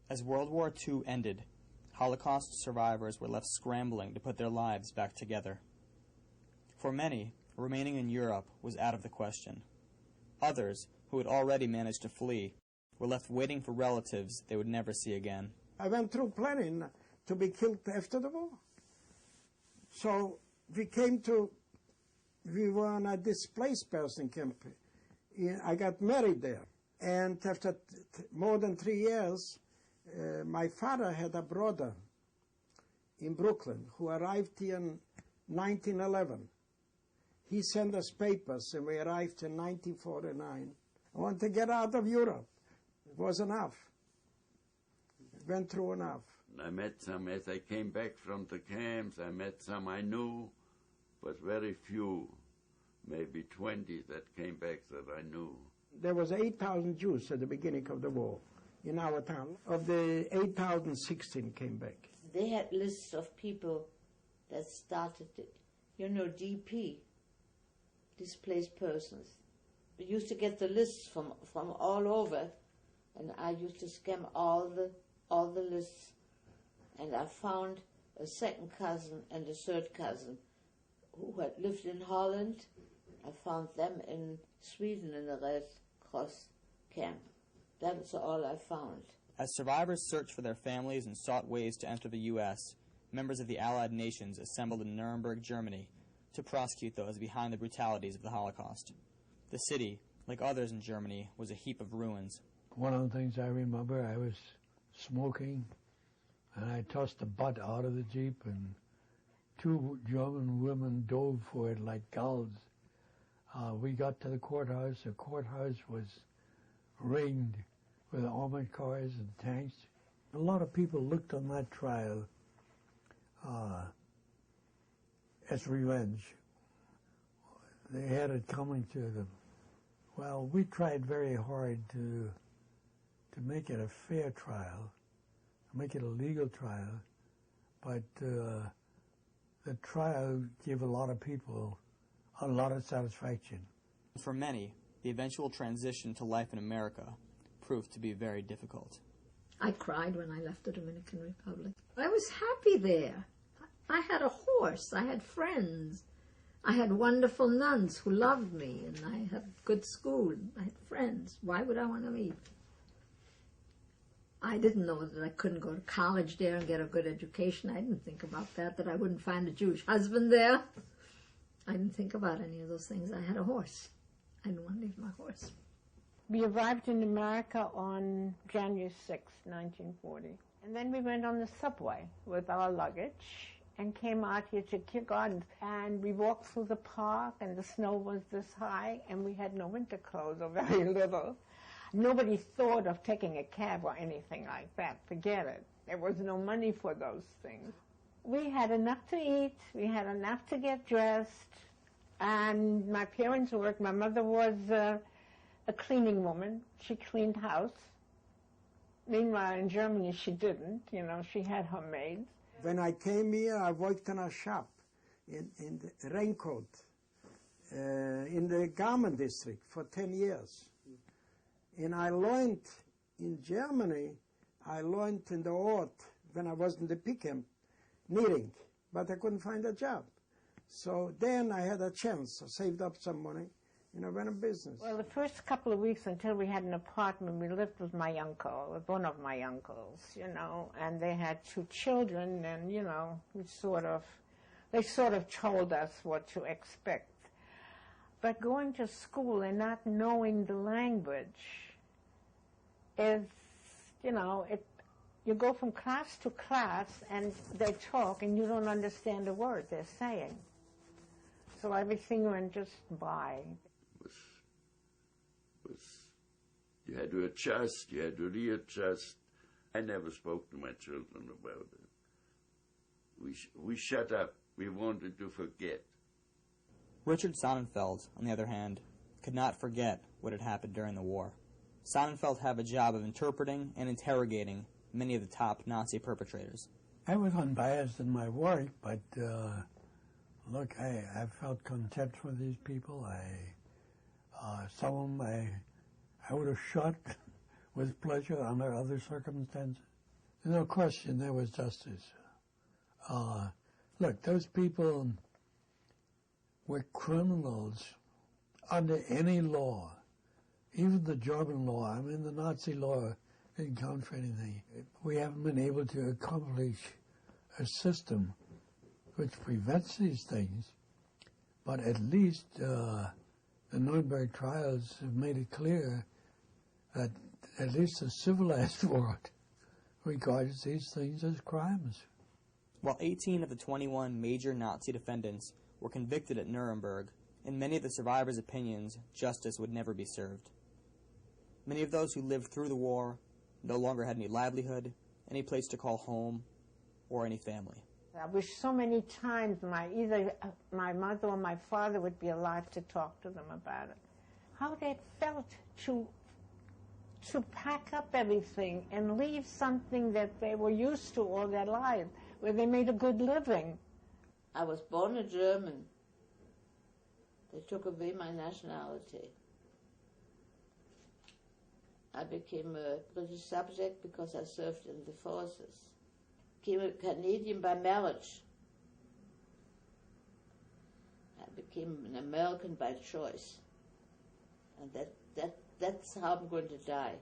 As World War II ended, Holocaust survivors were left scrambling to put their lives back together. For many, remaining in Europe was out of the question. Others, who had already managed to flee, were left waiting for relatives they would never see again. I went through planning to be killed after the war. So we were on a displaced person camp. I got married there. And after more than 3 years, my father had a brother in Brooklyn who arrived here in 1911. He sent us papers, and we arrived in 1949. I wanted to get out of Europe. It was enough. Went through enough. I met some, as I came back from the camps, I met some I knew, but very few, maybe 20 that came back that I knew. There was 8,000 Jews at the beginning of the war in our town. Of the 8,000, 16 came back. They had lists of people that started it. You know, DP, displaced persons. We used to get the lists from all over, and I used to scan all the lists. And I found a second cousin and a third cousin who had lived in Holland. I found them in Sweden in the Red Cross camp. That was all I found. As survivors searched for their families and sought ways to enter the U.S., members of the Allied nations assembled in Nuremberg, Germany, to prosecute those behind the brutalities of the Holocaust. The city, like others in Germany, was a heap of ruins. One of the things I remember, I was smoking, and I tossed the butt out of the Jeep, and 2 German women dove for it like gulls. We got to the courthouse. The courthouse was ringed with armored cars and tanks. A lot of people looked on that trial as revenge. They had it coming to them. Well, we tried very hard to make it a fair trial, to make it a legal trial, but the trial gave a lot of people a lot of satisfaction. For many, the eventual transition to life in America proved to be very difficult. I cried when I left the Dominican Republic. I was happy there. I had a horse, I had friends, I had wonderful nuns who loved me, and I had good school, I had friends. Why would I want to leave? I didn't know that I couldn't go to college there and get a good education. I didn't think about that I wouldn't find a Jewish husband there. I didn't think about any of those things. I had a horse. I didn't want to leave my horse. We arrived in America on January 6, 1940. And then we went on the subway with our luggage and came out here to Kew Gardens. And we walked through the park, and the snow was this high, and we had no winter clothes, or very little. Nobody thought of taking a cab or anything like that. Forget it. There was no money for those things. We had enough to eat. We had enough to get dressed. And my parents worked. My mother was a cleaning woman. She cleaned house. Meanwhile, in Germany, she didn't. You know, she had her maids. When I came here, I worked in a shop in the raincoat in the garment district for 10 years. And I learned in Germany, I learned in the Ort, when I was in the P camp, knitting, but I couldn't find a job. So then I had a chance. I saved up some money, and I went in business. Well, the first couple of weeks until we had an apartment, we lived with my uncle, with one of my uncles, you know, and they had 2 children, and, you know, they sort of told us what to expect. But going to school and not knowing the language is, you know, you go from class to class and they talk and you don't understand a word they're saying. So everything went just by. You had to adjust, you had to readjust. I never spoke to my children about it. We shut up. We wanted to forget. Richard Sonnenfeld, on the other hand, could not forget what had happened during the war. Sonnenfeld had a job of interpreting and interrogating many of the top Nazi perpetrators. I was unbiased in my work, but look, I felt contempt for these people. Some of them I would have shot with pleasure under other circumstances. No question there was justice. Look, those people were criminals under any law, even the German law. I mean, the Nazi law didn't count for anything. We haven't been able to accomplish a system which prevents these things, but at least the Nuremberg trials have made it clear that at least the civilized world regards these things as crimes. While 18 of the 21 major Nazi defendants were convicted at Nuremberg, in many of the survivors' opinions, justice would never be served. Many of those who lived through the war no longer had any livelihood, any place to call home, or any family. I wish so many times either my mother or my father would be alive to talk to them about it. How they felt to pack up everything and leave something that they were used to all their lives, where they made a good living. I was born a German. They took away my nationality. I became a British subject because I served in the forces. Became a Canadian by marriage. I became an American by choice. And that's how I'm going to die.